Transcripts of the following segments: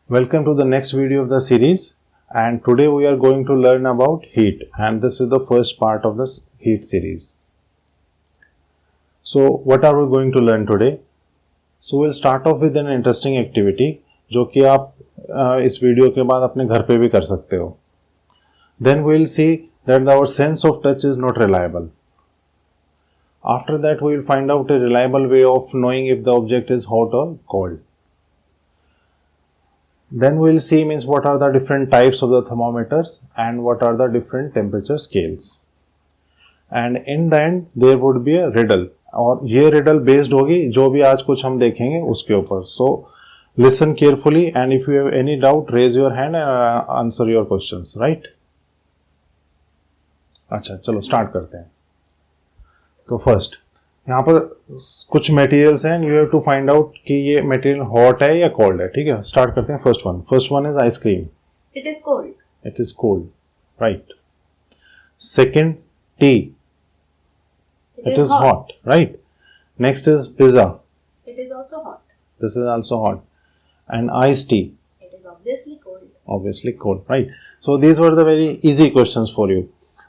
Welcome to the next video of the series, and today we are going to learn about heat, and this is the first part of this heat series. So what are we going to learn today? So we'll start off with an interesting activity जो कि आप इस video के बाद अपने घर पे भी कर सकते हो. Then we'll see that our sense of touch is not reliable. After that we will find out a reliable way of knowing if the object is hot or cold. Then we will see means what are the different types of the thermometers and what are the different temperature scales. And in the end there would be a riddle, और ये riddle based होगी जो भी आज कुछ हम देखेंगे उसके ऊपर. So listen carefully and if you have any doubt raise your hand and answer your questions, right? अच्छा चलो स्टार्ट करते हैं. तो फर्स्ट यहाँ पर कुछ मटेरियल्स हैं, you have to find out कि ये मटेरियल हॉट है या कोल्ड है. ठीक है, स्टार्ट करते हैं. First one is ice cream. It is cold. It is cold, right. Second, T. It is hot, right. Next is pizza. It is also hot. This is also hot. And ice tea. It is obviously cold. Obviously cold, right? So these were the very easy questions for you.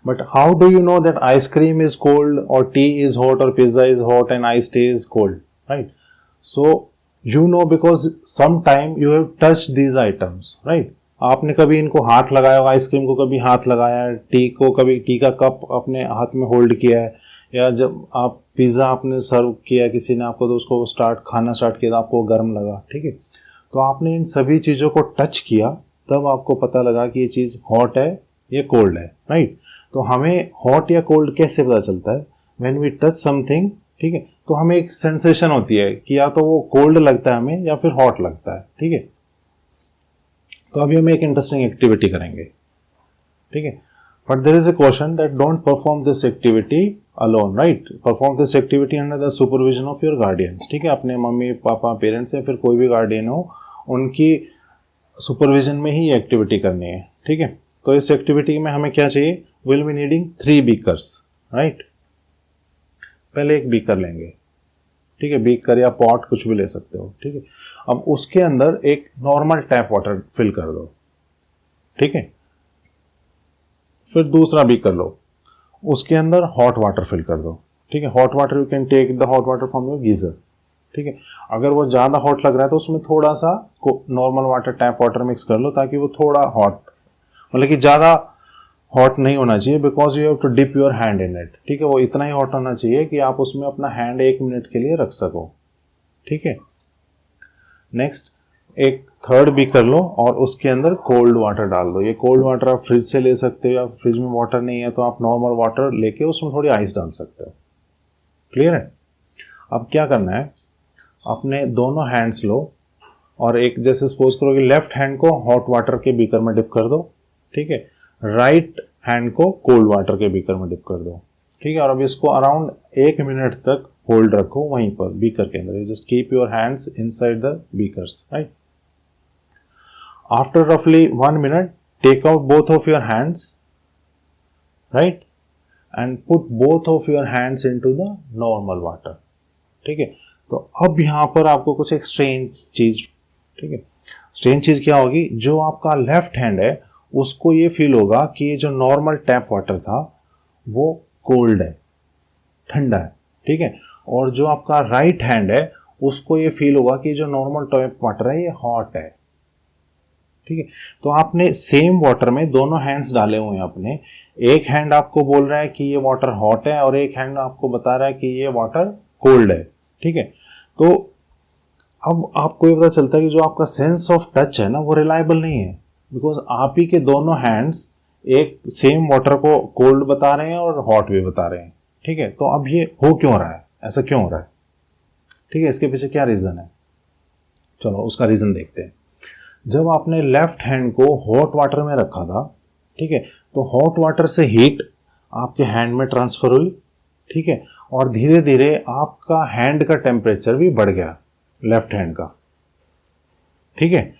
But how do you know that ice cream is cold or tea is hot or pizza is hot and iced tea is cold, right? So you know because sometime you have touched these items, right? आपने कभी इनको हाथ लगाया होगा, ice cream को कभी हाथ लगाया है, टी को कभी टी का कप अपने हाथ में होल्ड किया है, या जब आप पिज़्ज़ा आपने सर्व किया किसी ने आपको तो उसको खाना स्टार्ट किया तो आपको गर्म लगा. ठीक है, तो आपने इन सभी चीज़ों को टच किया तब आपको पता लगा कि ये चीज़ हॉट है या कोल्ड है, राइट? तो हमें हॉट या कोल्ड कैसे पता चलता है? व्हेन वी टच समथिंग, ठीक है, तो हमें एक सेंसेशन होती है कि या तो वो कोल्ड लगता है हमें या फिर हॉट लगता है. ठीक है, तो अभी हम एक इंटरेस्टिंग एक्टिविटी करेंगे. ठीक है, but there is a question that don't perform this activity alone, right? Perform this activity under the supervision of your guardians. ठीक है, अपने मम्मी पापा पेरेंट्स या फिर कोई भी गार्डियन हो उनकी सुपरविजन में ही ये एक्टिविटी करनी है. ठीक है, तो इस एक्टिविटी में हमें क्या चाहिए? Will be needing 3 beakers, right? पहले एक बीकर लेंगे. ठीक है, बीकर या पॉट कुछ भी ले सकते हो. ठीक है, अब उसके अंदर एक नॉर्मल टैप वाटर फिल कर दो. ठीक है, फिर दूसरा बीकर लो, उसके अंदर हॉट वाटर फिल कर दो. ठीक है, hot water you can take the hot water from your geyser. ठीक है, अगर वो ज़्यादा हॉट लग रहा है तो उसमें थोड़ा सा normal water tap water mix कर लो ताकि वो थोड़ा हॉट, मतलब कि ज़्यादा हॉट नहीं होना चाहिए because you have to dip your hand in it. ठीक है, वो इतना ही हॉट होना चाहिए कि आप उसमें अपना हैंड 1 मिनट के लिए रख सको. ठीक है, नेक्स्ट एक थर्ड भी कर लो और उसके अंदर कोल्ड वाटर डाल दो. ये कोल्ड वाटर आप फ्रिज से ले सकते हो या फ्रिज में वाटर नहीं है तो आप नॉर्मल वाटर लेके उसमें थोड़ी आइस डाल सकते हो. क्लियर है? अब क्या करना है, अपने दोनों हैंड्स लो और एक जैसे सपोज करो कि लेफ्ट हैंड को हॉट वाटर के बीकर में डिप कर दो. ठीक है, राइट हैंड को कोल्ड वाटर के बीकर में डिप कर दो. ठीक है, और अब इसको अराउंड 1 मिनट तक होल्ड रखो वहीं पर बीकर के अंदर. You just keep your hands inside the beakers, right? After रफली 1 minute take out both of your hands, right, and put both of your hands into the normal water. ठीक है, तो अब यहां पर आपको कुछ एक स्ट्रेंज चीज, ठीक है, स्ट्रेंज चीज क्या होगी? जो आपका लेफ्ट हैंड है उसको ये फील होगा कि ये जो नॉर्मल टैप वाटर था वो कोल्ड है, ठंडा है. ठीक है, और जो आपका राइट हैंड है उसको ये फील होगा कि जो नॉर्मल टैप वाटर है ये हॉट है. ठीक है, तो आपने सेम वाटर में दोनों हैंड्स डाले हुए हैं अपने. एक हैंड आपको बोल रहा है कि ये वाटर हॉट है और एक हैंड आपको बता रहा है कि ये वाटर कोल्ड है. ठीक है, तो अब आपको ये पता चलता है कि जो आपका सेंस ऑफ टच है ना वो रिलायबल नहीं है बिकॉज आप ही के दोनों हैंड्स एक सेम वाटर को कोल्ड बता रहे हैं और हॉट भी बता रहे हैं. ठीक है, तो अब ये हो क्यों रहा है? ऐसा क्यों हो रहा है? ठीक है, इसके पीछे क्या रीजन है? चलो उसका रीजन देखते हैं. जब आपने लेफ्ट हैंड को हॉट वाटर में रखा था, ठीक है, तो हॉट वाटर से हीट आपके हैंड में ट्रांसफर हुई. ठीक है, और धीरे धीरे आपका हैंड का टेम्परेचर भी बढ़ गया, लेफ्ट हैंड का. ठीक है,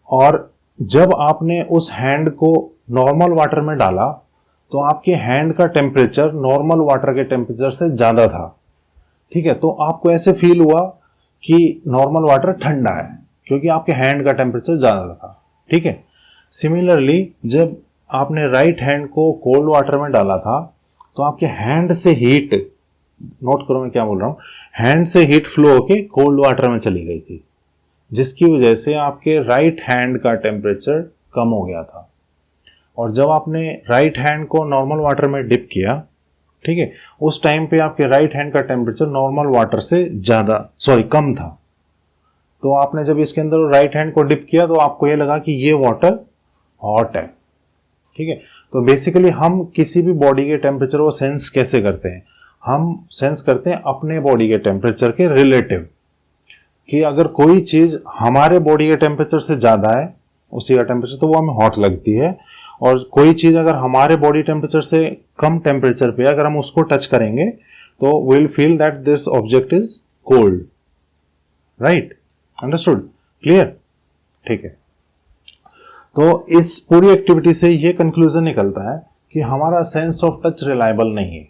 और जब आपने उस हैंड को नॉर्मल वाटर में डाला तो आपके हैंड का टेम्परेचर नॉर्मल वाटर के टेम्परेचर से ज्यादा था. ठीक है, तो आपको ऐसे फील हुआ कि नॉर्मल वाटर ठंडा है क्योंकि आपके हैंड का टेम्परेचर ज़्यादा था, ठीक है। सिमिलरली जब आपने राइट हैंड को कोल्ड वाटर में डाला था तो आपके हैंड से हीट, नोट करो मैं क्या बोल रहा हूँ, हैंड से हीट फ्लो होके कोल्ड वाटर में चली गई थी, जिसकी वजह से आपके राइट हैंड का टेम्परेचर कम हो गया था। और जब आपने राइट हैंड को नॉर्मल वाटर में डिप किया, ठीक है, उस टाइम पे आपके राइट हैंड का टेम्परेचर नॉर्मल वाटर से कम था। तो आपने जब इसके अंदर राइट हैंड को डिप किया तो आपको ये लगा कि ये वाटर हॉट है, ठीक है। तो बेसिकली हम किसी भी बॉडी के टेम्परेचर को सेंस कैसे करते हैं, हम सेंस करते हैं अपने बॉडी के टेम्परेचर के रिलेटिव, कि अगर कोई चीज हमारे बॉडी के टेम्परेचर से ज्यादा है उसी का टेम्परेचर, तो वो हमें हॉट लगती है। और कोई चीज अगर हमारे बॉडी टेम्परेचर से कम टेम्परेचर पे अगर हम उसको टच करेंगे तो will feel that this object is cold, right, understood, clear, ठीक है। तो इस पूरी एक्टिविटी से ये कंक्लूजन निकलता है कि हमारा सेंस ऑफ टच रिलायबल नहीं है,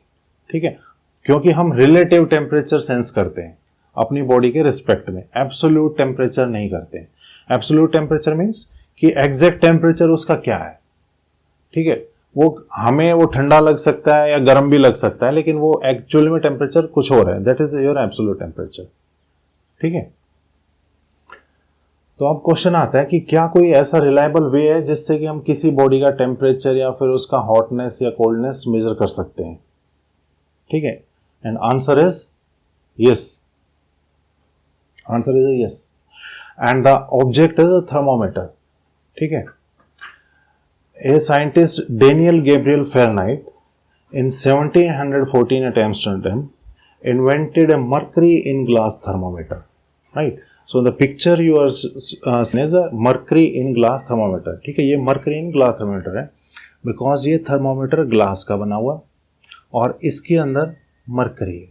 ठीक है, क्योंकि हम रिलेटिव टेम्परेचर सेंस करते हैं अपनी बॉडी के रिस्पेक्ट में, एब्सोल्यूट टेम्परेचर नहीं करते हैं। एब्सोल्यूट टेम्परेचर मीन्स कि एग्जैक्ट टेम्परेचर उसका क्या है, ठीक है, वो हमें वो ठंडा लग सकता है या गर्म भी लग सकता है, लेकिन वो एक्चुअल में टेम्परेचर कुछ और है, that is your absolute temperature, ठीक है। तो अब क्वेश्चन आता है कि क्या कोई ऐसा रिलायबल वे है जिससे कि हम किसी बॉडी का टेम्परेचर या फिर उसका हॉटनेस या कोल्डनेस मेजर कर सकते हैं, ठीक है। And answer is yes, answer is yes, and the object is a thermometer, ठीक है। A scientist Daniel Gabriel Fahrenheit in 1714 at Amsterdam invented a mercury in glass thermometer, right? So the picture you are seeing is a mercury in glass thermometer, ठीक है, ये mercury in glass thermometer है because ये thermometer glass का बना हुआ और इसके अंदर mercury है,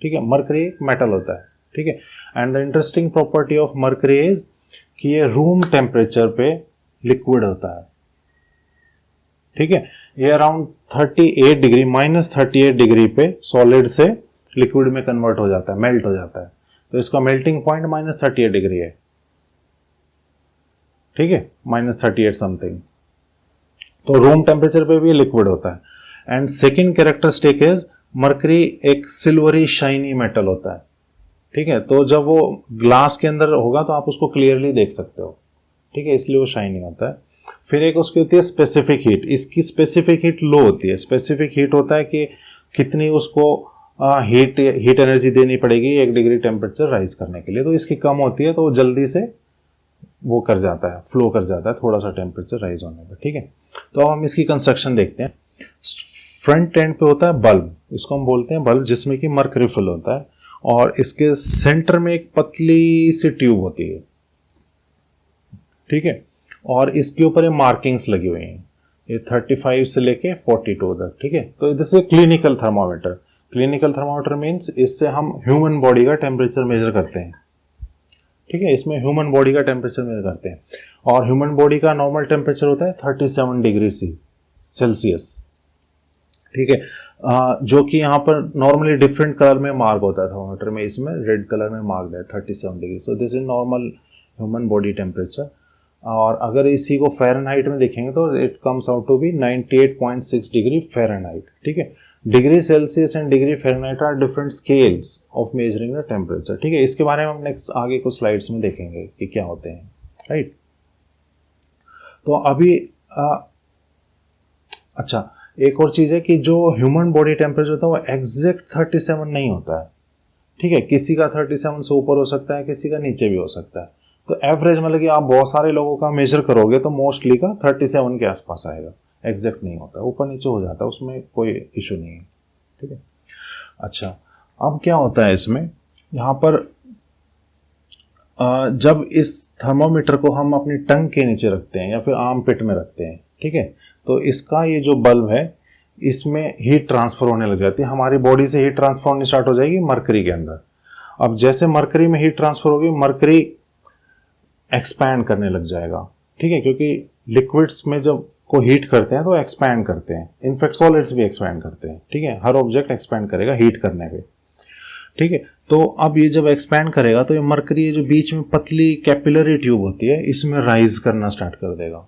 ठीक है। mercury एक metal होता है, ठीक है। and the interesting property of mercury is कि ये room temperature पे liquid होता है, ठीक है। ये अराउंड 38 डिग्री -38 डिग्री पे सॉलिड से लिक्विड में कन्वर्ट हो जाता है, मेल्ट हो जाता है। तो इसका मेल्टिंग पॉइंट -38 डिग्री है, ठीक है, -38 समथिंग। तो रूम टेम्परेचर पे भी लिक्विड होता है। And second characteristic is mercury एक सिल्वरी शाइनी मेटल होता है, ठीक है। तो जब वो ग्लास के अंदर होगा तो आप उसको क्लियरली देख सकते हो, ठीक है, इसलिए वो शाइनी होता है। फिर एक उसकी होती है स्पेसिफिक हीट, इसकी स्पेसिफिक हीट लो होती है। स्पेसिफिक हीट होता है कि कितनी उसको हीट एनर्जी देनी पड़ेगी 1 डिग्री टेम्परेचर राइज करने के लिए, तो इसकी कम होती है तो वो जल्दी से वो कर जाता है, फ्लो कर जाता है थोड़ा सा टेम्परेचर राइज होने पर, ठीक है। तो अब हम इसकी कंस्ट्रक्शन देखते हैं। फ्रंट एंड पे होता है बल्ब, इसको हम बोलते हैं बल्ब, जिसमें कि मर्करी फिल होता है और इसके सेंटर में एक पतली सी ट्यूब होती है, ठीक है। और इसके ऊपर ये मार्किंग्स लगी हुई हैं, ये 35 से लेके 42 तक, ठीक है। तो this is clinical thermometer. Clinical thermometer means इससे हम ह्यूमन बॉडी का टेम्परेचर मेजर करते हैं, ठीक है। इसमें ह्यूमन बॉडी का टेम्परेचर मेजर करते हैं और ह्यूमन बॉडी का नॉर्मल टेम्परेचर होता है 37 डिग्री सेल्सियस, ठीक है। जो कि यहाँ पर नॉर्मली डिफरेंट कलर में मार्क होता है थर्मोमीटर में, इसमें रेड कलर में मार्क है 37 degree. So this is normal human body temperature. और अगर इसी को फ़ारेनहाइट में देखेंगे तो it comes out to be 98.6 degree Fahrenheit, ठीक है। Degree Celsius and degree Fahrenheit are different scales of measuring the temperature, ठीक है। इसके बारे में हम नेक्स्ट आगे कुछ स्लाइड्स में देखेंगे कि क्या होते हैं, राइट। तो अभी अच्छा, एक और चीज़ है कि जो ह्यूमन बॉडी टेम्परेचर होता है वो एग्जैक्ट 37 नहीं होता है, ठीक है। किसी का 37 से ऊपर हो सकता है, किसी का नीचे भी हो सकता है। तो एवरेज मतलब कि आप बहुत सारे लोगों का मेजर करोगे तो मोस्टली का 37 के आसपास आएगा, एग्जैक्ट नहीं होता, ऊपर नीचे हो जाता है, उसमें कोई इशू नहीं है, ठीक है। अच्छा, अब क्या होता है इसमें, यहाँ पर जब इस थर्मोमीटर को हम अपनी टंग के नीचे रखते हैं या फिर आर्म पिट में रखते हैं, ठीक है, तो इसका ये जो बल्ब है इसमें हीट ट्रांसफर होने लग जाती है, हमारी बॉडी से हीट ट्रांसफर होनी स्टार्ट हो जाएगी मरकरी के अंदर। अब जैसे मरकरी में हीट ट्रांसफर होगी, मरकरी एक्सपैंड करने लग जाएगा, ठीक है, क्योंकि लिक्विड्स में जब को हीट करते हैं तो एक्सपैंड करते हैं, इनफैक्ट सॉलिड्स भी एक्सपैंड करते हैं, ठीक है। हर ऑब्जेक्ट एक्सपैंड करेगा हीट करने पे, ठीक है। तो अब ये जब एक्सपैंड करेगा तो ये मरकरी जो बीच में पतली कैपिलरी ट्यूब होती है इसमें राइज करना स्टार्ट कर देगा,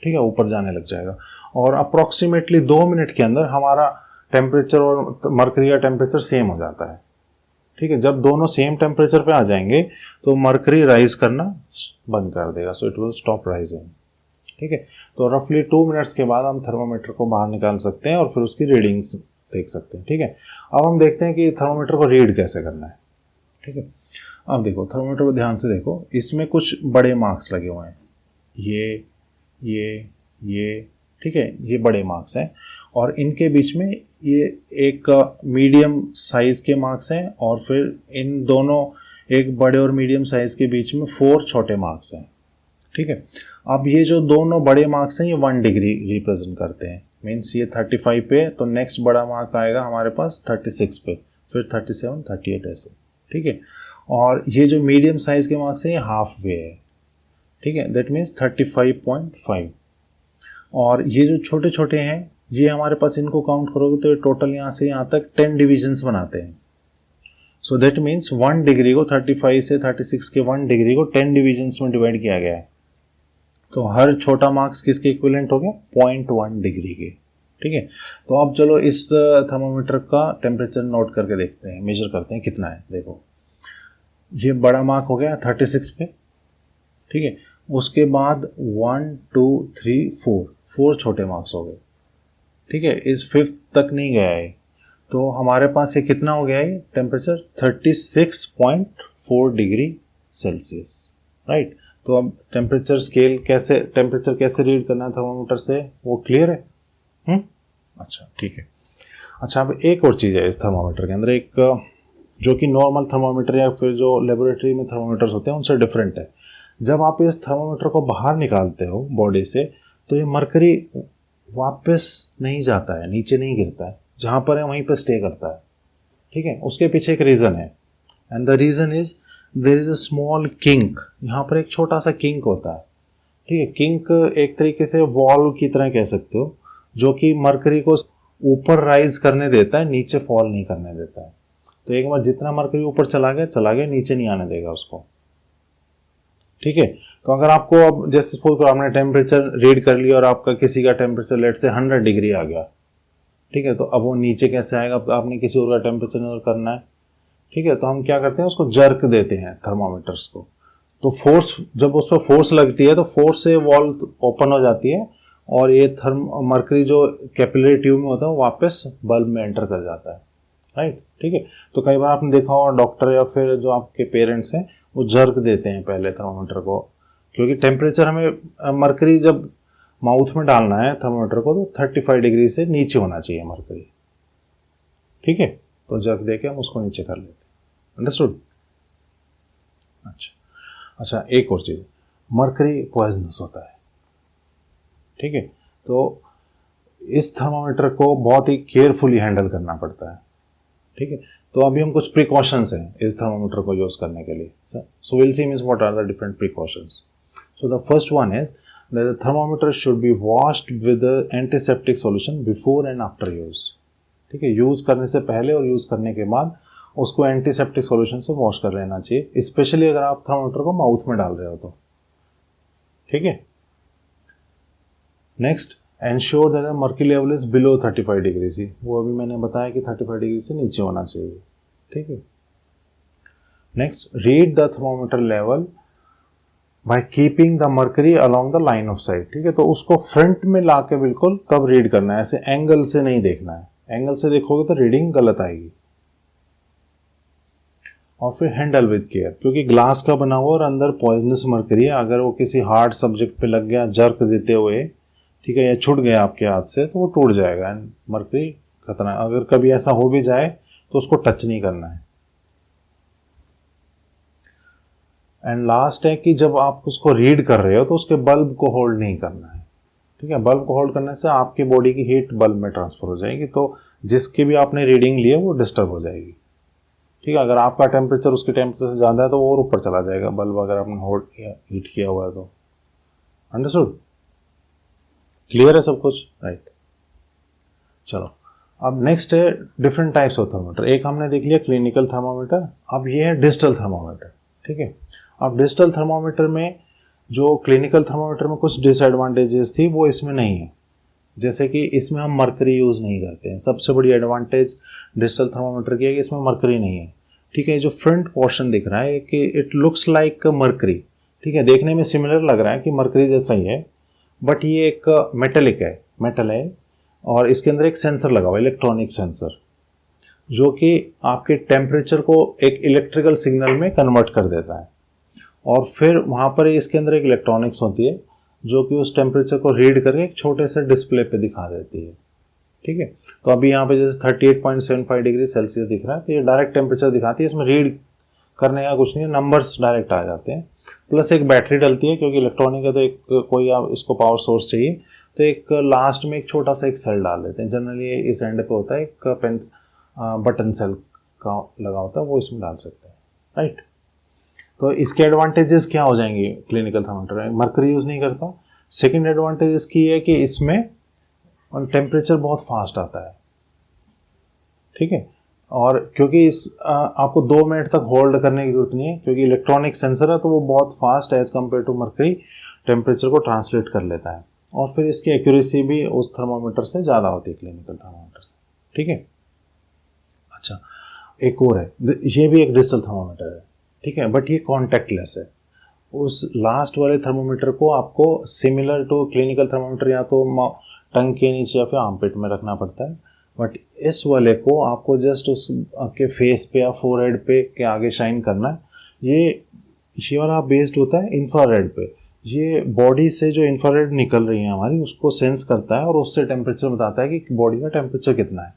ठीक है, ऊपर जाने लग जाएगा। और अप्रोक्सीमेटली 2 मिनट के अंदर हमारा टेम्परेचर और मरकरी का टेम्परेचर सेम हो जाता है, ठीक है। जब दोनों सेम टेम्परेचर पे आ जाएंगे तो मरकरी राइज करना बंद कर देगा, so it will stop rising, ठीक है। तो रफली 2 मिनट्स के बाद हम थर्मोमीटर को बाहर निकाल सकते हैं और फिर उसकी रीडिंग्स देख सकते हैं, ठीक है। अब हम देखते हैं कि थर्मोमीटर को रीड कैसे करना है, ठीक है। अब देखो थर्मोमीटर को ध्यान से देखो, इसमें कुछ बड़े मार्क्स लगे हुए हैं, ये, ठीक है, ये बड़े मार्क्स हैं और इनके बीच में ये एक मीडियम साइज के मार्क्स हैं और फिर इन दोनों एक बड़े और मीडियम साइज के बीच में 4 छोटे मार्क्स हैं, ठीक है। अब ये जो दोनों बड़े मार्क्स हैं ये 1 डिग्री रिप्रेजेंट करते हैं, मीन्स ये 35 पे, तो नेक्स्ट बड़ा मार्क आएगा हमारे पास 36 पे, फिर 37, 38 ऐसे, ठीक है। और ये जो मीडियम साइज के मार्क्स हैं ये हाफ वे है, ठीक है, दैट मीन्स 35.5। और ये जो छोटे छोटे हैं ये हमारे पास, इनको काउंट करोगे तो टोटल यहाँ से यहाँ तक 10 डिविजन्स बनाते हैं। सो दैट मीन्स 1 डिग्री को 35 से 36 के 1 डिग्री को 10 डिविजन्स में डिवाइड किया गया है। तो हर छोटा मार्क्स किसके इक्विवेलेंट हो गया? 0.1 डिग्री के, ठीक है। तो अब चलो इस थर्मोमीटर का टेम्परेचर नोट करके देखते हैं, मेजर करते हैं कितना है। देखो ये बड़ा मार्क हो गया 36 पे, ठीक है। उसके बाद 1 2 3 4 छोटे मार्क्स हो गए, ठीक है। इस 5th तक नहीं गया है, तो हमारे पास ये कितना हो गया है टेम्परेचर? 36.4 degree Celsius, right. तो अब टेम्परेचर स्केल कैसे, टेम्परेचर कैसे रीड करना है थर्मोमीटर से, वो क्लियर है? अच्छा, ठीक है। अच्छा, अब एक और चीज़ है इस थर्मोमीटर के अंदर, एक जो कि नॉर्मल थर्मोमीटर या फिर जो लेबोरेटरी में थर्मोमीटर्स होते हैं उनसे डिफरेंट है। जब आप इस थर्मोमीटर को बाहर निकालते हो बॉडी से, तो ये मरकरी वापस नहीं जाता है, नीचे नहीं गिरता है, जहाँ पर है वहीं पर स्टे करता है, ठीक है। उसके पीछे एक रीज़न है, and the reason is there is a small kink. यहाँ पर एक छोटा सा किंक होता है, ठीक है। किंक एक तरीके से वॉल्व की तरह कह सकते हो, जो कि मरकरी को ऊपर राइज करने देता है, नीचे फॉल नहीं करने देता है। तो एक बार जितना मरकरी ऊपर चला गया, नीचे नहीं आने देगा उसको, ठीक है। तो अगर आपको अब जैसे सपोज करो आपने टेम्परेचर रीड कर लिया और आपका किसी का टेम्परेचर लेट से 100 डिग्री आ गया, ठीक है, तो अब वो नीचे कैसे आएगा? आपने किसी और का टेम्परेचर नोट करना है, ठीक है। तो हम क्या करते हैं, उसको जर्क देते हैं थर्मोमीटर्स को। तो फोर्स, जब उस पर फोर्स लगती है तो फोर्स से वॉल्व ओपन हो जाती है और ये मरकरी जो कैपिलरी ट्यूब में होता है वो वापस बल्ब में एंटर कर जाता है, राइट, ठीक है। तो कई बार आपने देखा होगा डॉक्टर या फिर जो आपके पेरेंट्स हैं वो जर्क देते हैं पहले थर्मोमीटर को, क्योंकि टेम्परेचर हमें मरकरी जब माउथ में डालना है थर्मोमीटर को तो 35 डिग्री से नीचे होना चाहिए मरकरी, ठीक है। तो जर्क देके हम उसको नीचे कर लेते हैं, अंडरस्टूड? अच्छा, एक और चीज़, मरकरी पॉइजनस होता है, ठीक है। तो इस थर्मोमीटर को बहुत ही केयरफुली हैंडल करना पड़ता है, ठीक है। तो अभी हम कुछ प्रिकॉशंस हैं इस थर्मोमीटर को यूज करने के लिए। So will see means what are the different precautions. So the first one is that the thermometer should be washed with antiseptic solution before and after use, ठीक है। यूज करने से पहले और यूज करने के बाद उसको एंटीसेप्टिक सॉल्यूशन से वॉश कर लेना चाहिए, स्पेशली अगर आप थर्मोमीटर को माउथ में डाल रहे हो तो, ठीक है। Next, ensure that the mercury level is below 35 degree C, वो अभी मैंने बताया कि 35 डिग्री से नीचे होना चाहिए, ठीक है। Next, read the thermometer level by keeping the mercury along the line of site, ठीक है। तो उसको फ्रंट में ला के बिल्कुल तब रीड करना है, ऐसे एंगल से नहीं देखना है, एंगल से देखोगे तो रीडिंग गलत आएगी। और फिर हैंडल विद केयर, क्योंकि ग्लास का बना हुआ और अंदर पॉइजनस मर्क्यूरी है, अगर वो किसी हार्ड सब्जेक्ट पे लग गया जर्क देते हुए, ठीक है, या छूट गया आपके हाथ से तो वो टूट जाएगा एंड मर्क्यूरी खतरा। अगर कभी ऐसा हो भी जाए तो उसको टच नहीं करना है। एंड लास्ट है कि जब आप उसको रीड कर रहे हो तो उसके बल्ब को होल्ड नहीं करना है, ठीक है। बल्ब को होल्ड करने से आपकी बॉडी की हीट बल्ब में ट्रांसफर हो जाएगी, तो जिसकी भी आपने रीडिंग ली है वो डिस्टर्ब हो जाएगी, ठीक है। अगर आपका टेम्परेचर उसके टेम्परेचर से ज़्यादा है तो वो और ऊपर चला जाएगा बल्ब, अगर आपने होल्ड किया, हीट किया हुआ है तो। अंडरस्टूड? क्लियर है सब कुछ? राइट। चलो अब नेक्स्ट है डिफरेंट टाइप्स ऑफ थर्मोमीटर। एक हमने देख लिया क्लिनिकल थर्मोमीटर, अब ये है डिजिटल थर्मोमीटर। ठीक है, अब डिजिटल थर्मोमीटर में जो क्लिनिकल थर्मोमीटर में कुछ डिसएडवांटेजेस थी वो इसमें नहीं है। जैसे कि इसमें हम मरकरी यूज़ नहीं करते हैं। सबसे बड़ी एडवांटेज डिजिटल थर्मोमीटर की है कि इसमें मरकरी नहीं है। ठीक है, जो फ्रंट पोर्शन दिख रहा है कि इट लुक्स लाइक मरकरी। ठीक है, देखने में सिमिलर लग रहा है कि मरकरी जैसा ही है, बट ये एक मेटल है और इसके अंदर एक सेंसर लगा हुआ है, इलेक्ट्रॉनिक सेंसर, जो कि आपके टेम्परेचर को एक इलेक्ट्रिकल सिग्नल में कन्वर्ट कर देता है और फिर वहाँ पर इसके अंदर एक इलेक्ट्रॉनिक्स होती है जो कि उस टेम्परेचर को रीड करके एक छोटे से डिस्प्ले पे दिखा देती है। ठीक है, तो अभी यहाँ पे जैसे 38.75 डिग्री सेल्सियस दिख रहा है, तो ये डायरेक्ट टेम्परेचर दिखाती है, इसमें रीड करने का कुछ नहीं है, नंबर्स डायरेक्ट आ जाते हैं। प्लस एक बैटरी डलती है, क्योंकि इलेक्ट्रॉनिक है तो एक कोई आप इसको पावर सोर्स चाहिए, तो एक लास्ट में एक छोटा सा एक सेल डाल देते हैं। जनरली इस एंड पे होता है एक पेन बटन सेल का लगा होता है, वो इसमें डाल सकते हैं। राइट, तो इसके एडवांटेजेस क्या हो जाएंगे क्लिनिकल थर्मोमीटर में? मरकरी यूज़ नहीं करता। सेकेंड एडवांटेज इसकी है कि इसमें टेम्परेचर बहुत फास्ट आता है। ठीक है, और क्योंकि इस आपको 2 मिनट तक होल्ड करने की जरूरत नहीं है, क्योंकि इलेक्ट्रॉनिक सेंसर है तो वो बहुत fast as compare to mercury temperature को ट्रांसलेट कर लेता है, और फिर इसकी एक्यूरेसी भी उस थर्मोमीटर से ज़्यादा होती है, क्लिनिकल थर्मोमीटर से। ठीक है, अच्छा एक और है, ये भी एक डिजिटल थर्मोमीटर है। ठीक है, बट ये कॉन्टैक्टलेस है। उस लास्ट वाले थर्मोमीटर को आपको सिमिलर टू क्लिनिकल थर्मोमीटर या तो टंग के नीचे या फिर आर्मपिट में रखना पड़ता है, बट इस वाले को आपको जस्ट उस आपके फेस पे या फोरहेड पे के आगे शाइन करना है। ये वाला बेस्ड होता है इंफ्रारेड पे। ये बॉडी से जो इंफ्रारेड निकल रही है हमारी, उसको सेंस करता है और उससे टेम्परेचर बताता है कि बॉडी का टेम्परेचर कितना है।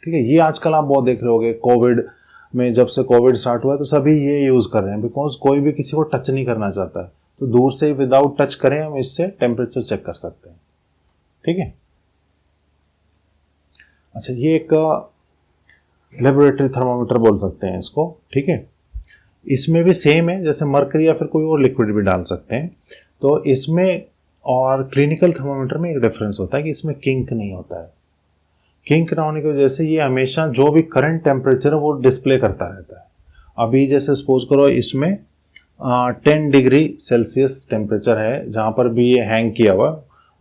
ठीक है, ये आजकल आप बहुत देख रहे होगे, कोविड में जब से कोविड स्टार्ट हुआ है तो सभी ये यूज़ कर रहे हैं, बिकॉज कोई भी किसी को टच नहीं करना चाहता है, तो दूर से विदाउट टच करें हम इससे टेम्परेचर चेक कर सकते हैं। ठीक है, अच्छा ये एक लेबोरेटरी थर्मोमीटर बोल सकते हैं इसको। ठीक है, इसमें भी सेम है, जैसे मरकरी या फिर कोई और लिक्विड भी डाल सकते हैं। तो इसमें और क्लिनिकल थर्मोमीटर में एक डिफरेंस होता है कि इसमें किंक नहीं होता है। किंक ना होने की वजह से ये हमेशा जो भी करंट टेम्परेचर है वो डिस्प्ले करता रहता है। अभी जैसे सपोज करो इसमें 10 डिग्री सेल्सियस टेम्परेचर है, जहाँ पर भी ये हैंग किया हुआ,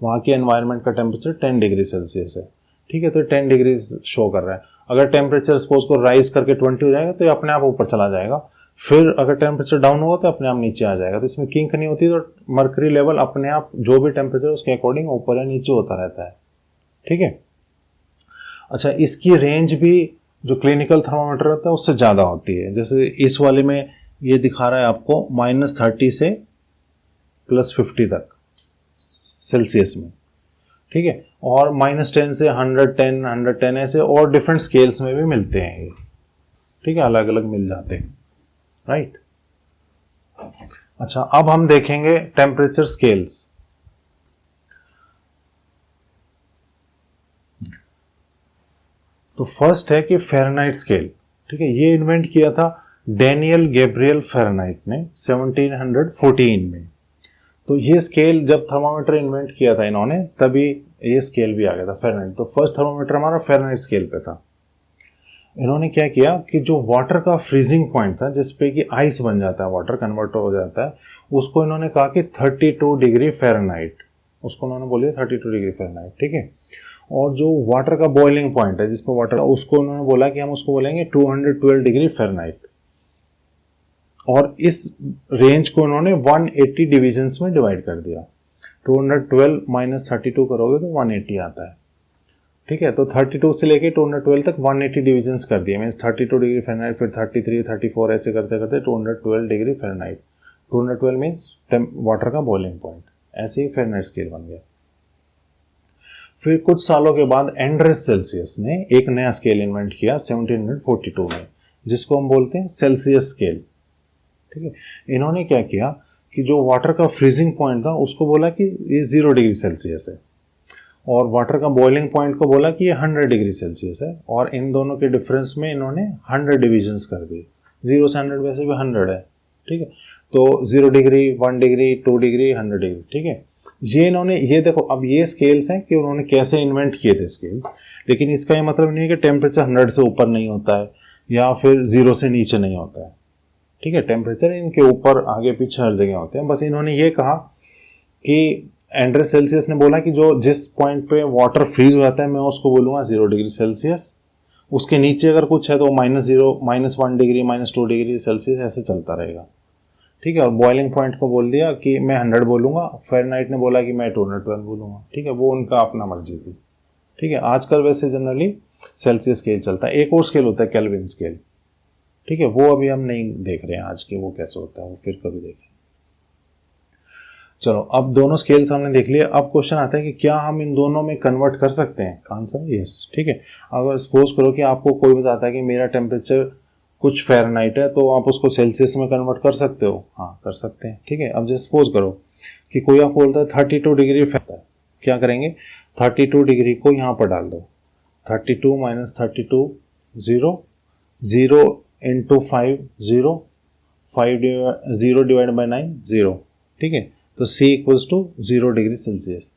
वहाँ के एनवायरनमेंट का टेम्परेचर 10 डिग्री सेल्सियस है। ठीक है, तो 10 डिग्री शो कर रहा है। अगर टेम्परेचर सपोज को राइज करके 20 हो जाएगा तो ये अपने आप ऊपर चला जाएगा, फिर अगर टेम्परेचर डाउन होगा तो अपने आप नीचे आ जाएगा। तो इसमें किंक नहीं होती, तो मर्करी लेवल अपने आप जो भी टेम्परेचर उसके अकॉर्डिंग ऊपर या नीचे होता रहता है। ठीक है, अच्छा इसकी रेंज भी जो क्लिनिकल थर्मोमीटर रहता है उससे ज़्यादा होती है। जैसे इस वाले में ये दिखा रहा है आपको -30 से +50 तक सेल्सियस में। ठीक है, और -10 से 110 ऐसे और डिफरेंट स्केल्स में भी मिलते हैं ये। ठीक है, अलग अलग मिल जाते हैं। राइट, अच्छा अब हम देखेंगे टेम्परेचर स्केल्स। तो फर्स्ट है कि फ़ारेनहाइट स्केल। ठीक है, ये इन्वेंट किया था डैनियल गैब्रियल फ़ारेनहाइट ने 1714 में। तो ये स्केल जब थर्मामीटर इन्वेंट किया था इन्होंने, तभी ये स्केल भी आ गया था फ़ारेनहाइट। तो फर्स्ट थर्मामीटर हमारा फ़ारेनहाइट स्केल पे था। इन्होंने क्या किया कि जो वाटर का फ्रीजिंग पॉइंट था, जिसपे कि आइस बन जाता है, वाटर कन्वर्ट हो जाता है, उसको इन्होंने कहा कि 32 डिग्री फ़ारेनहाइट, उसको उन्होंने बोलिए 32 डिग्री फ़ारेनहाइट। ठीक है, और जो वाटर का बॉइलिंग पॉइंट है जिसपे वाटर, उसको उन्होंने बोला कि हम उसको बोलेंगे 212 डिग्री फ़ारेनहाइट। और इस रेंज को उन्होंने 180 डिविजन्स में डिवाइड कर दिया। 212 - 32 करोगे तो 180 आता है। ठीक है, तो 32 से लेके 212 तक 180 डिविजन्स कर दिए, मीन्स 32 डिग्री फ़ारेनहाइट, फिर 33, 34 ऐसे करते करते 212 डिग्री फ़ारेनहाइट। 212 मीन्स वाटर का बॉइलिंग पॉइंट। ऐसे ही फ़ारेनहाइट स्केल बन गया। फिर कुछ सालों के बाद एंड्रेस सेल्सियस ने एक नया स्केल इन्वेंट किया 1742 में, जिसको हम बोलते हैं सेल्सियस स्केल। ठीक है, इन्होंने क्या किया कि जो वाटर का फ्रीजिंग पॉइंट था उसको बोला कि ये 0 डिग्री सेल्सियस है, और वाटर का बॉइलिंग पॉइंट को बोला कि ये 100 डिग्री सेल्सियस है, और इन दोनों के डिफरेंस में इन्होंने 100 डिविजन्स कर दिए। 0 से 100 वैसे भी 100 है। ठीक है, तो 0 डिग्री, 1 डिग्री, 2 डिग्री, 100 डिग्री। ठीक है, ये इन्होंने, ये देखो अब ये स्केल्स हैं कि उन्होंने कैसे इन्वेंट किए थे स्केल्स, लेकिन इसका ये मतलब नहीं है कि टेम्परेचर 100 से ऊपर नहीं होता है या फिर 0 से नीचे नहीं होता है। ठीक है, टेम्परेचर इनके ऊपर आगे पीछे हर जगह होते हैं। बस इन्होंने ये कहा कि एंड्रे सेल्सियस ने बोला कि जो जिस पॉइंट पे वाटर फ्रीज हो जाता है मैं उसको बोलूँगा 0 डिग्री सेल्सियस, उसके नीचे अगर कुछ है तो -0, -1 डिग्री, -2 डिग्री सेल्सियस ऐसे चलता रहेगा। ठीक है, और बॉइलिंग पॉइंट को बोल दिया कि मैं 100 बोलूँगा, फ़ारेनहाइट ने बोला कि मैं 212 बोलूँगा। ठीक है, वो उनका अपना मर्जी थी। ठीक है, आजकल वैसे जनरली सेल्सियस स्केल चलता है, एक और स्केल होता है केल्विन स्केल। ठीक है, वो अभी हम नहीं देख रहे हैं आज के, वो कैसे होता है वो फिर कभी देखें। चलो, अब दोनों स्केल्स हमने देख लिए। अब क्वेश्चन आता है कि क्या हम इन दोनों में कन्वर्ट कर सकते हैं? Answer yes. ठीक है, अगर सपोज करो कि आपको कोई बताता है कि मेरा टेम्परेचर कुछ फ़ारेनहाइट है तो आप उसको सेल्सियस में कन्वर्ट कर सकते हो? हाँ, कर सकते हैं। ठीक है, अब जैसे सपोज करो कि कोई आपको बोलता है 32 डिग्री फ़ारेनहाइट है, क्या करेंगे? 32 डिग्री को यहाँ पर डाल दो, 32 - 32 0, 0 × 5 0, 0 डिवाइड बाई 9 0। ठीक है, तो C equals to 0 degree Celsius.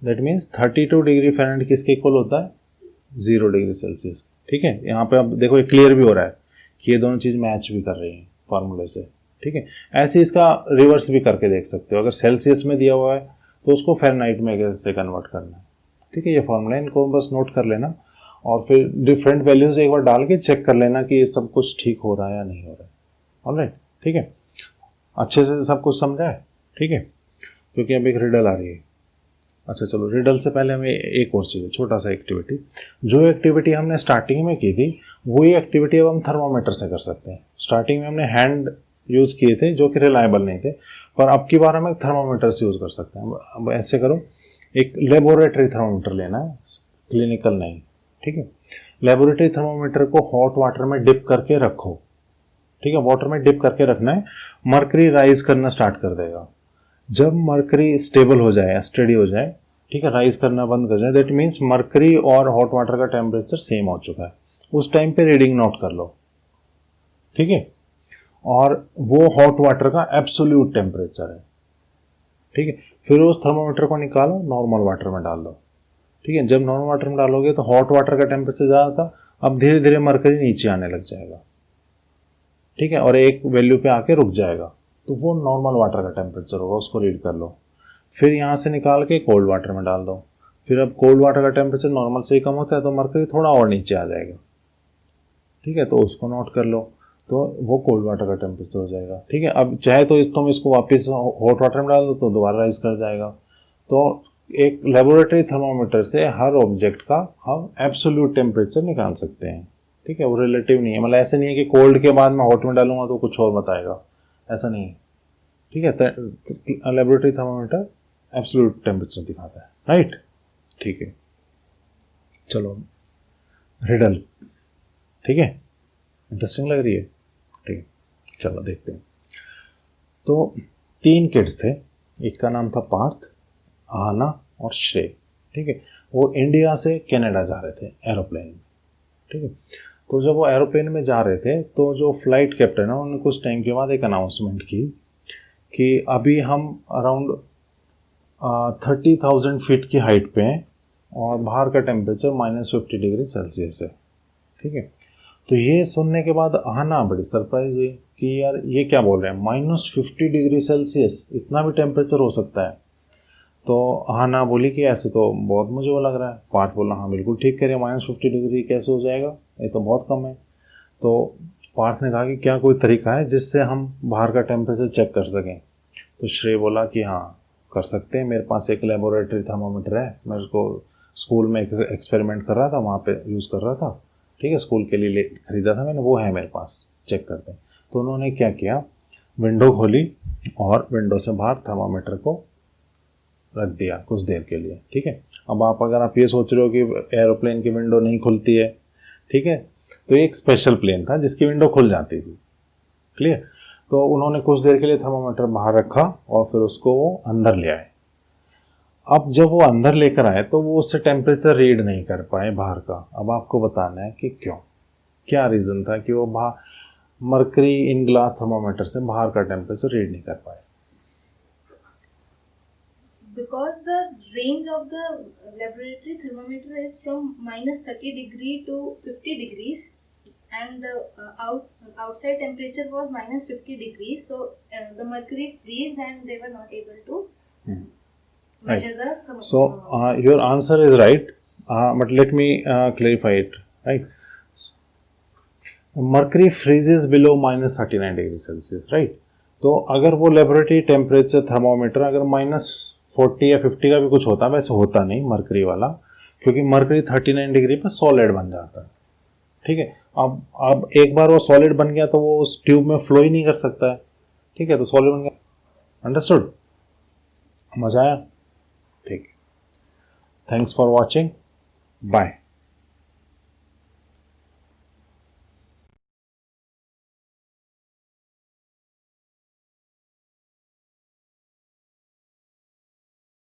That means 32 degree Fahrenheit किसके इक्वल होता है? 0 डिग्री सेल्सियस। ठीक है, यहाँ पे अब देखो ये क्लियर भी हो रहा है कि ये दोनों चीज़ मैच भी कर रही हैं फार्मूले से। ठीक है, ऐसे इसका रिवर्स भी करके देख सकते हो। अगर सेल्सियस में दिया हुआ है तो उसको फ़ारेनहाइट में कैसे कन्वर्ट करना है। ठीक है, ये फार्मूला इनको बस नोट कर लेना और फिर डिफरेंट वैल्यूज एक बार डाल के चेक कर लेना कि ये सब कुछ ठीक हो रहा है या नहीं हो रहा है। ऑलराइट, ठीक है, अच्छे से सब कुछ समझा है? ठीक है, क्योंकि अब एक रिडल आ रही है। अच्छा चलो, रिडल से पहले हमें एक और चीज़, छोटा सा एक्टिविटी। जो एक्टिविटी हमने स्टार्टिंग में की थी वही एक्टिविटी अब हम थर्मामीटर से कर सकते हैं। स्टार्टिंग में हमने हैंड यूज़ किए थे जो कि रिलायबल नहीं थे, पर अब की बार हम एक थर्मामीटर से यूज़ कर सकते हैं। अब ऐसे करो, एक लेबोरेटरी थर्मामीटर लेना है, क्लिनिकल नहीं। ठीक है, लेबोरेटरी थर्मामीटर को हॉट वाटर में डिप करके रखो। ठीक है, वाटर में डिप करके रखना है, मर्करी राइज करना स्टार्ट कर देगा। जब मर्करी स्टेबल हो जाए, स्टडी हो जाए, ठीक है, राइज करना बंद कर जाए, दैट मीन्स मर्करी और हॉट वाटर का टेम्परेचर सेम हो चुका है। उस टाइम पे रीडिंग नोट कर लो। ठीक है, और वो हॉट वाटर का एब्सोल्यूट टेम्परेचर है। ठीक है, फिर उस थर्मामीटर को निकालो, नॉर्मल वाटर में डाल दो। ठीक है, जब नॉर्मल वाटर में डालोगे तो हॉट वाटर का टेम्परेचर ज़्यादा था, अब धीरे धीरे मर्करी नीचे आने लग जाएगा। ठीक है, और एक वैल्यू पे आके रुक जाएगा, तो वो नॉर्मल वाटर का टेम्परेचर होगा, उसको रीड कर लो। फिर यहाँ से निकाल के कोल्ड वाटर में डाल दो। फिर अब कोल्ड वाटर का टेम्परेचर नॉर्मल से ही कम होता है तो मर्करी थोड़ा और नीचे आ जाएगा। ठीक है, तो उसको नोट कर लो, तो वो कोल्ड वाटर का टेम्परेचर हो जाएगा। ठीक है, अब चाहे तो तुम इसको वापस हॉट वाटर में डाल दो तो दोबारा राइज कर जाएगा। तो एक लेबोरेटरी थर्मामीटर से हर ऑब्जेक्ट का हम एब्सोल्यूट टेम्परेचर निकाल सकते हैं। ठीक है, वो रिलेटिव नहीं है, मतलब ऐसे नहीं है कि कोल्ड के बाद मैं हॉट में डालूंगा तो कुछ और बताएगा, ऐसा नहीं है। ठीक है, लेबोरेटरी थर्मामीटर एब्सोल्यूट टेम्परेचर दिखाता है। राइट, ठीक है, चलो रिडल। ठीक है, इंटरेस्टिंग लग रही है? ठीक है, चलो देखते हैं। तो 3 किड्स थे, एक का नाम था पार्थ, आहना और श्रेय। ठीक है, वो इंडिया से कनाडा जा रहे थे एरोप्लेन में। ठीक है, तो जब वो एरोप्लेन में जा रहे थे तो जो फ्लाइट कैप्टन है उन्होंने कुछ टाइम के बाद एक अनाउंसमेंट की कि अभी हम अराउंड 30,000 फीट की हाइट पे हैं और बाहर का टेम्परेचर -50 डिग्री सेल्सियस है। ठीक है, तो ये सुनने के बाद आहना बड़ी सरप्राइज हुई कि यार ये क्या बोल रहे हैं, -50 डिग्री सेल्सियस, इतना भी टेम्परेचर हो सकता है? तो आहना बोली कि ऐसे तो बहुत मुझे वो लग रहा है। पार्थ बोला हाँ बिल्कुल ठीक कह रहे हैं, -50 डिग्री कैसे हो जाएगा, ये तो बहुत कम है। तो पार्थ ने कहा कि क्या कोई तरीका है जिससे हम बाहर का टेम्परेचर चेक कर सकें? तो श्रेय बोला कि हाँ कर सकते हैं, मेरे पास एक लेबोरेटरी थर्मामीटर है, मैं उसको स्कूल में एक्सपेरिमेंट कर रहा था, वहाँ पे यूज़ कर रहा था। ठीक है, स्कूल के लिए खरीदा था मैंने, वो है मेरे पास, चेक करते हैं। तो उन्होंने क्या किया, विंडो खोली और विंडो से बाहर थर्मामीटर को रख दिया कुछ देर के लिए। ठीक है, अब अगर आप ये सोच रहे हो कि एरोप्लेन की विंडो नहीं खुलती है, ठीक है, तो एक स्पेशल प्लेन था जिसकी विंडो खुल जाती थी। क्लियर? तो उन्होंने कुछ देर के लिए थर्मामीटर बाहर रखा और फिर उसको वो अंदर ले आए। अब जब वो अंदर लेकर आए तो वो उससे टेम्परेचर रीड नहीं कर पाए बाहर का। अब आपको बताना है कि क्यों, क्या रीज़न था कि वो मर्करी इन ग्लास थर्मामीटर से बाहर का टेम्परेचर रीड नहीं कर पाए। because the range of the laboratory thermometer is from minus 30 degree to 50 degrees, and the outside temperature was minus 50 degrees. So the mercury freezed, and they were not able to measure the. So your answer is right, but let me clarify it. Right, mercury freezes below minus 39 degree Celsius. Right, तो अगर वो laboratory temperature thermometer अगर minus 40 या 50 का भी कुछ होता, वैसे होता नहीं मरकरी वाला, क्योंकि मरकरी 39 डिग्री पर सॉलिड बन जाता है. ठीक है, अब एक बार वो सॉलिड बन गया तो वो उस ट्यूब में फ्लो ही नहीं कर सकता है. ठीक है, तो सॉलिड बन गया. अंडरस्टूड? मजा आया? ठीक. Thanks for watching. बाय.